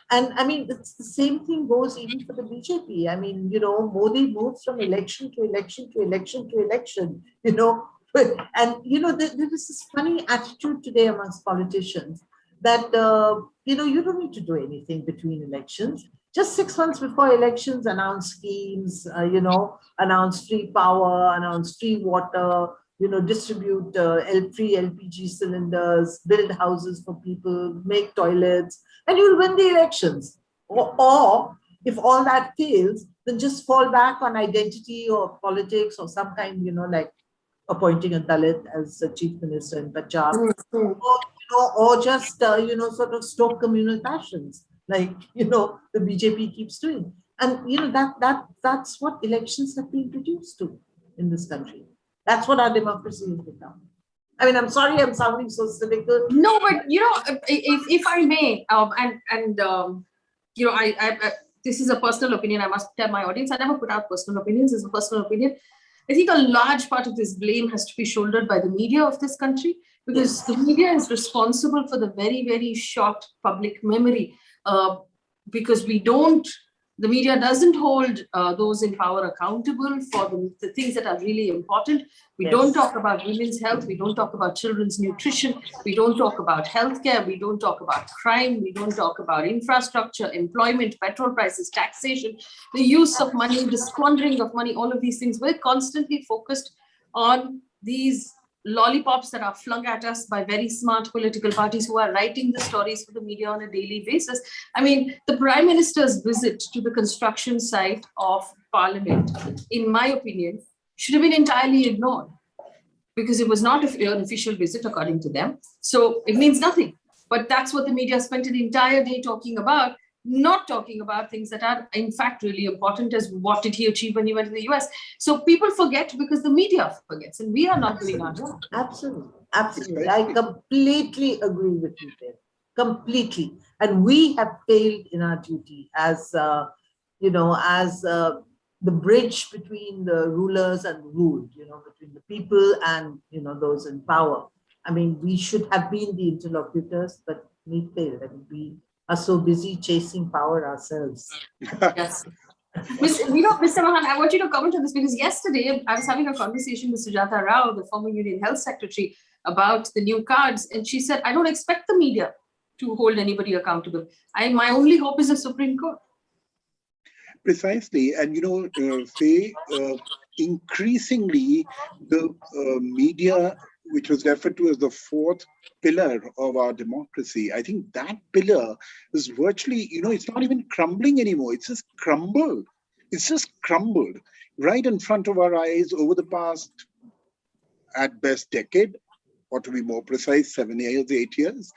And I mean, it's the same thing goes even for the BJP. I mean, Modi moves from election to election to election to election, and, there is this funny attitude today amongst politicians that, you don't need to do anything between elections. Just 6 months before elections, announce schemes, announce free power, announce free water, distribute free LPG cylinders, build houses for people, make toilets, and you'll win the elections. Or if all that fails, then just fall back on identity or politics or some kind, like appointing a Dalit as a chief minister in Punjab, or just, sort of stoke communal passions, like, the BJP keeps doing. And, that's what elections have been reduced to in this country. That's what our democracy has become. I mean, I'm sorry I'm sounding so cynical. No, but, if I may, this is a personal opinion. I must tell my audience, I never put out personal opinions. It's a personal opinion. I think a large part of this blame has to be shouldered by the media of this country, because the media is responsible for the very, very short public memory, because the media doesn't hold those in power accountable for the things that are really important. We don't talk about women's health. We don't talk about children's nutrition. We don't talk about healthcare. We don't talk about crime. We don't talk about infrastructure, employment, petrol prices, taxation, the use of money, the squandering of money, all of these things. We're constantly focused on these lollipops that are flung at us by very smart political parties who are writing the stories for the media on a daily basis. I mean, the Prime Minister's visit to the construction site of Parliament, in my opinion, should have been entirely ignored, because it was not an official visit according to them. So it means nothing. But that's what the media spent an entire day talking about, not talking about things that are in fact really important, as what did he achieve when he went to the US. So people forget because the media forgets, and we are not doing our job. Absolutely, absolutely. I completely agree with you there. Completely. And we have failed in our duty as, the bridge between the rulers and ruled, between the people and, those in power. I mean, we should have been the interlocutors, but we failed. I mean, we are so busy chasing power ourselves. Yes. Mr. Mahan, I want you to comment on this because yesterday I was having a conversation with Sujata Rao, the former Union Health Secretary, about the new cards. And she said, I don't expect the media to hold anybody accountable. My only hope is the Supreme Court. Precisely. And, Faye, increasingly, the media, which was referred to as the fourth pillar of our democracy, I think that pillar is virtually, it's not even crumbling anymore. It's just crumbled. It's just crumbled right in front of our eyes over the past, at best, decade, or to be more precise, 7 years, 8 years.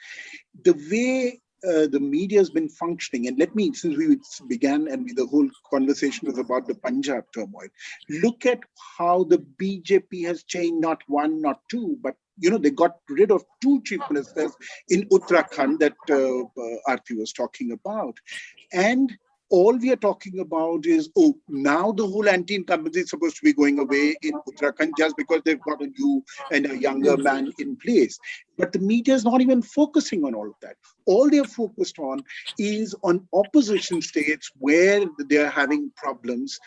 The way the media has been functioning, and let me, since we began and the whole conversation was about the Punjab turmoil, look at how the BJP has changed, not one, not two, but they got rid of 2 chief ministers in Uttarakhand that Arati was talking about. And all we are talking about is, now the whole anti-incumbency is supposed to be going away in Uttarakhand just because they've got a new and a younger man in place. But the media is not even focusing on all of that. All they're focused on is on opposition states where they're having problems.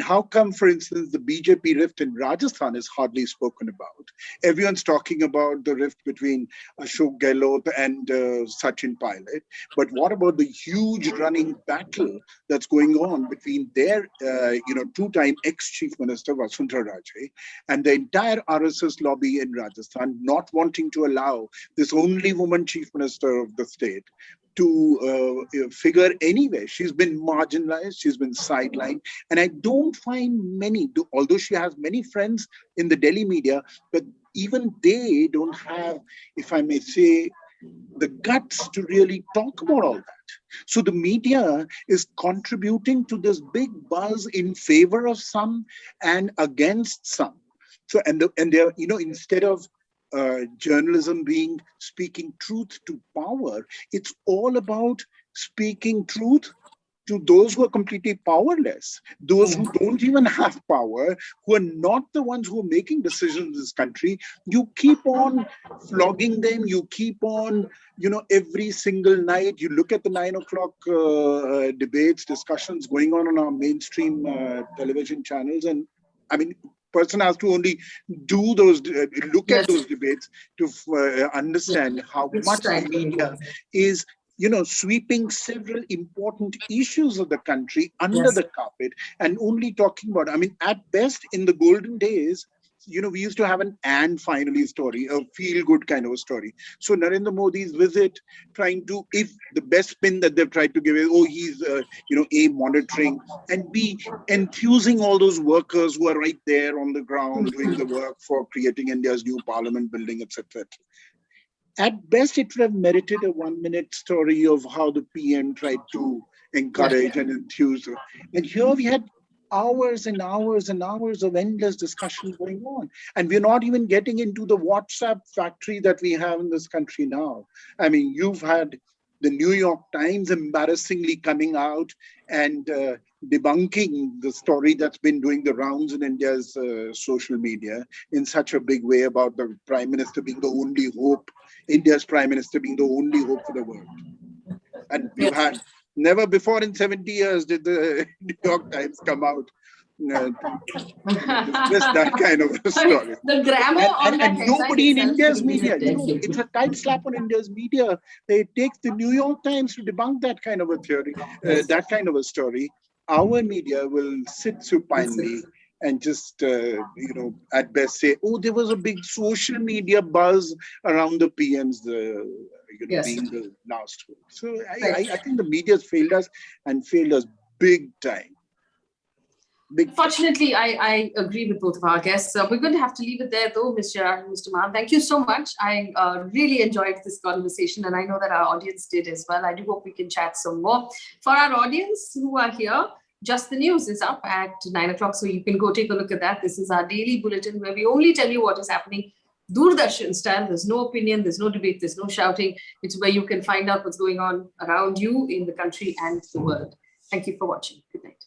How come, for instance, the BJP rift in Rajasthan is hardly spoken about? Everyone's talking about the rift between Ashok Gehlot and Sachin Pilot. But what about the huge running battle that's going on between their, 2-time ex-chief minister, Vasundhara Raje, and the entire RSS lobby in Rajasthan not wanting to allow this only woman chief minister of the state to figure anywhere. She's been marginalized, she's been sidelined, and I don't find many, although she has many friends in the Delhi media, but even they don't have, if I may say, the guts to really talk about all that. So the media is contributing to this big buzz in favor of some and against some. So and they're, instead of journalism being speaking truth to power, it's all about speaking truth to those who are completely powerless, those who don't even have power, who are not the ones who are making decisions in this country. You keep on flogging them, you keep on, every single night, you look at the 9 o'clock debates, discussions going on our mainstream television channels, and person has to only do those, look at those debates to understand how much the media is, sweeping several important issues of the country under the carpet and only talking about, at best in the golden days, we used to have an and finally story, a feel-good kind of a story. So Narendra Modi's visit, trying to, if the best spin that they've tried to give is, he's, A, monitoring, and B, enthusing all those workers who are right there on the ground doing the work for creating India's new parliament building, etc. At best, it would have merited a 1-minute story of how the PM tried to encourage and enthuse. And here we had hours and hours and hours of endless discussion going on. And we're not even getting into the WhatsApp factory that we have in this country now. You've had the New York Times embarrassingly coming out and debunking the story that's been doing the rounds in India's social media in such a big way about the Prime Minister being the only hope, India's Prime Minister being the only hope for the world. And we've had never before in 70 years did the New York Times come out to dismiss that kind of a story. The grammar on that and nobody in India's media, rejected. it's a tight slap on India's media. It takes the New York Times to debunk that kind of a theory, that kind of a story. Our media will sit supinely and just, at best say, there was a big social media buzz around the PM's, being the last hope. So I think the media has failed us and failed us big time. Fortunately, I agree with both of our guests. We're going to have to leave it there, though, Ms. Jerath and Mr. Mahan. Thank you so much. I really enjoyed this conversation, and I know that our audience did as well. I do hope we can chat some more. For our audience who are here, Just the News is up at 9 o'clock, so you can go take a look at that. This is our daily bulletin where we only tell you what is happening Doordarshan style. There's no opinion, there's no debate, there's no shouting. It's where you can find out what's going on around you in the country and the world. Thank you for watching. Good night.